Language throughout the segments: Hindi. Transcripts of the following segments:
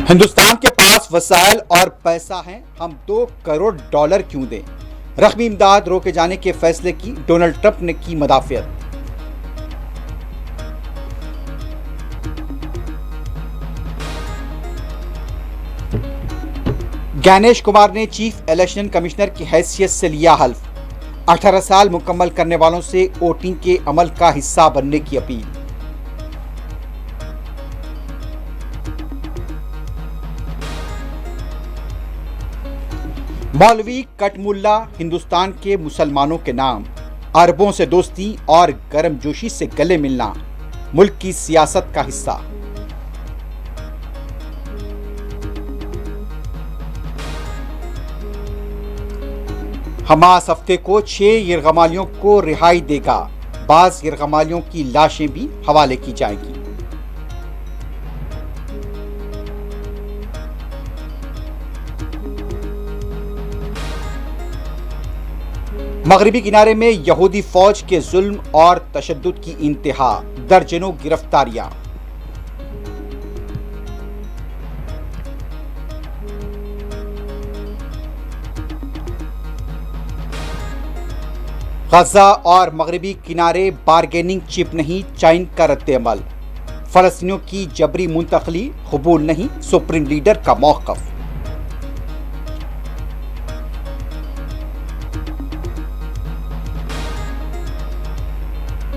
हिंदुस्तान के पास वसाइल और पैसा है, हम $2 करोड़ क्यों दें। रकमी इमदाद रोके जाने के फैसले की डोनाल्ड ट्रंप ने की मदाफियत। ज्ञानेश कुमार ने चीफ इलेक्शन कमिश्नर की हैसियत से लिया हल्फ। 18 साल मुकम्मल करने वालों से वोटिंग के अमल का हिस्सा बनने की अपील। मौलवी कटमुल्ला हिंदुस्तान के मुसलमानों के नाम, अरबों से दोस्ती और गर्मजोशी से गले मिलना मुल्क की सियासत का हिस्सा। हमास हफ्ते को 6 यरगमालियों को रिहाई देगा, बाज यरगमालियों की लाशें भी हवाले की जाएंगी। मगरिबी किनारे में यहूदी फौज के जुल्म और तशद्दुद की इंतहा, दर्जनों गिरफ्तारियां। गजा और मगरिबी किनारे बारगेनिंग चिप नहीं, चाइन का रद्द-ए-अमल। फलस्तीनियों की जबरी मुंतकली कबूल नहीं, सुप्रीम लीडर का मौक़िफ़।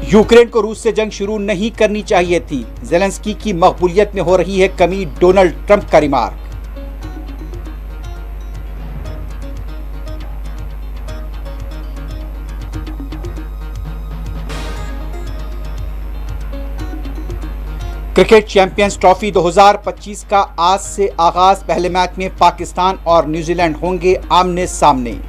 यूक्रेन को रूस से जंग शुरू नहीं करनी चाहिए थी, ज़ेलेंस्की की मकबूलियत में हो रही है कमी, डोनाल्ड ट्रंप का रिमार्क। क्रिकेट चैंपियंस ट्रॉफी 2025 का आज से आगाज। पहले मैच में पाकिस्तान और न्यूजीलैंड होंगे आमने सामने।